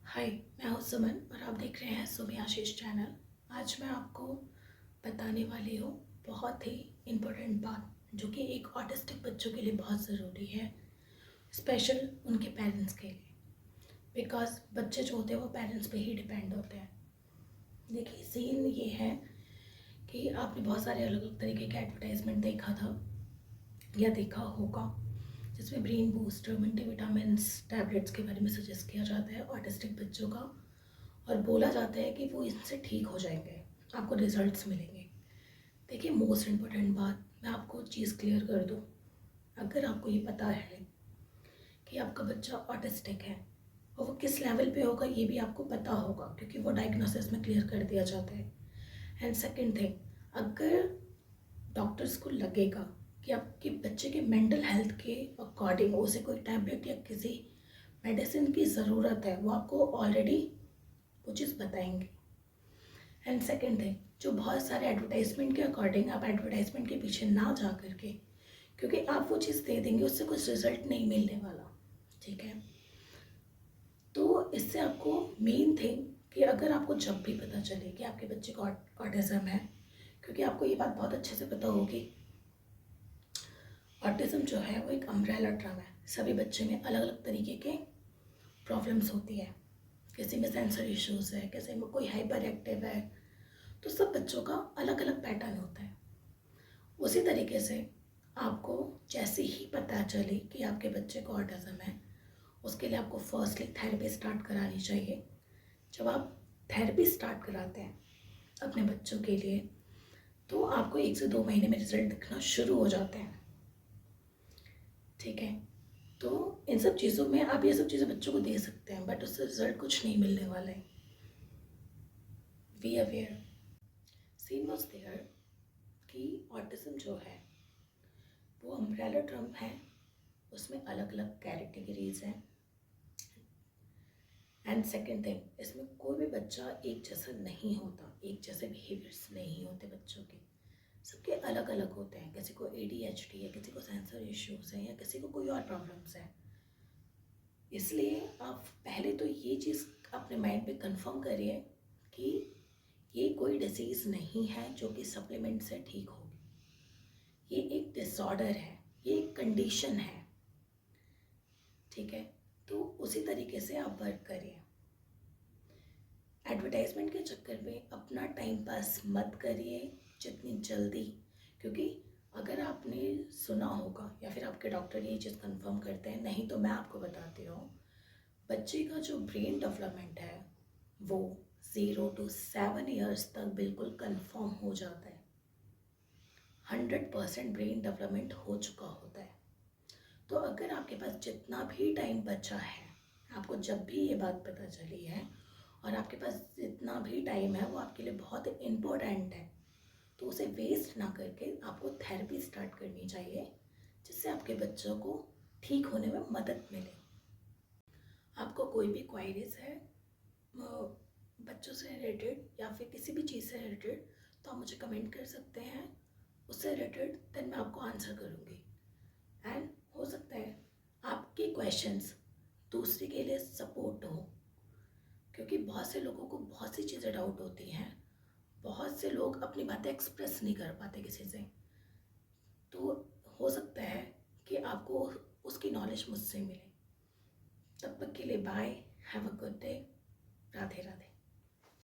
हाय, मैं हूँ सुमन और आप देख रहे हैं सुमी आशीष चैनल। आज मैं आपको बताने वाली हूँ बहुत ही इम्पोर्टेंट बात जो कि एक ऑटिस्टिक बच्चों के लिए बहुत ज़रूरी है, स्पेशल उनके पेरेंट्स के लिए। बिकॉज बच्चे जो होते हैं वो पेरेंट्स पे ही डिपेंड होते हैं। देखिए, सीन ये है कि आपने बहुत सारे अलग अलग तरीके के एडवर्टाइजमेंट देखा था या देखा होगा, जिसमें ब्रेन बूस्टर, मल्टीविटामिन्स, टैबलेट्स के बारे में सजेस्ट किया जाता है ऑटिस्टिक बच्चों का, और बोला जाता है कि वो इससे ठीक हो जाएंगे, आपको रिजल्ट्स मिलेंगे। देखिए, मोस्ट इम्पोर्टेंट बात मैं आपको चीज़ क्लियर कर दूँ। अगर आपको ये पता है कि आपका बच्चा ऑटिस्टिक है और वो किस लेवल पे होगा ये भी आपको पता होगा, क्योंकि वो डायग्नोसिस में क्लियर कर दिया जाता है। एंड सेकेंड थिंग, अगर डॉक्टर्स को लगेगा कि आपके बच्चे के मेंटल हेल्थ के अकॉर्डिंग उसे कोई टैबलेट या किसी मेडिसिन की ज़रूरत है, वो आपको ऑलरेडी वो चीज़ बताएंगे। एंड सेकेंड थिंग, जो बहुत सारे एडवर्टाइजमेंट के अकॉर्डिंग आप एडवर्टाइजमेंट के पीछे ना जा करके, क्योंकि आप वो चीज़ दे देंगे उससे कुछ रिजल्ट नहीं मिलने वाला, ठीक है। तो इससे आपको मेन थिंग कि अगर आपको जब भी पता चले कि आपके बच्चे को ऑटिज़म है, क्योंकि आपको ये बात बहुत अच्छे से पता होगी, ऑटिज़म जो है वो एक अम्ब्रेला टर्म है। सभी बच्चे में अलग अलग तरीके के प्रॉब्लम्स होती है, किसी में सेंसर इश्यूज़ है, किसी में कोई हाइपर एक्टिव है, तो सब बच्चों का अलग अलग पैटर्न होता है। उसी तरीके से आपको जैसे ही पता चले कि आपके बच्चे को ऑटिज़म है, उसके लिए आपको फर्स्टली थेरेपी स्टार्ट करानी चाहिए। जब आप थेरेपी स्टार्ट कराते हैं अपने बच्चों के लिए, तो आपको 1 से 2 महीने में रिजल्ट दिखना शुरू हो जाते हैं, ठीक है। तो इन सब चीज़ों में आप ये सब चीज़ें बच्चों को दे सकते हैं, बट उससे रिजल्ट कुछ नहीं मिलने वाला है। We aware scene was there कि ऑटिज्म जो है वो अम्ब्रेला टर्म है, उसमें अलग अलग कैटेगरीज हैं। एंड सेकेंड थिंग, इसमें कोई भी बच्चा एक जैसा नहीं होता, एक जैसे बिहेवियर्स नहीं होते बच्चों के, सबके अलग अलग होते हैं। किसी को ADHD है, किसी को सेंसर इश्यूज़ हैं, या किसी को कोई और प्रॉब्लम्स हैं। इसलिए आप पहले तो ये चीज़ अपने माइंड पे कंफर्म करिए कि ये कोई डिसीज़ नहीं है जो कि सप्लीमेंट से ठीक होगी। ये एक डिसऑर्डर है, ये एक कंडीशन है, ठीक है। तो उसी तरीके से आप वर्क करिए। एडवर्टाइजमेंट के चक्कर में अपना टाइम पास मत करिए जितनी जल्दी, क्योंकि अगर आपने सुना होगा या फिर आपके डॉक्टर ये चीज़ कंफर्म करते हैं, नहीं तो मैं आपको बताती हूँ, बच्चे का जो ब्रेन डेवलपमेंट है वो 0 to 7 years तक बिल्कुल कंफर्म हो जाता है। 100% ब्रेन डेवलपमेंट हो चुका होता है। तो अगर आपके पास जितना भी टाइम बचा है, आपको जब भी ये बात पता चली है और आपके पास जितना भी टाइम है वो आपके लिए बहुत इम्पोर्टेंट है, तो उसे वेस्ट ना करके आपको थेरेपी स्टार्ट करनी चाहिए, जिससे आपके बच्चों को ठीक होने में मदद मिले। आपको कोई भी क्वायरीज है बच्चों से रिलेटेड या फिर किसी भी चीज़ से रिलेटेड, तो आप मुझे कमेंट कर सकते हैं, उससे रिलेटेड देन मैं आपको आंसर करूँगी। एंड हो सकता है आपके क्वेश्चंस दूसरे के लिए सपोर्ट हो, क्योंकि बहुत से लोगों को बहुत सी चीज़ें डाउट होती हैं, बहुत से लोग अपनी बातें एक्सप्रेस नहीं कर पाते किसी से, तो हो सकता है कि आपको उसकी नॉलेज मुझसे मिले। तब तक के लिए bye, have a good day, Radhe Radhe.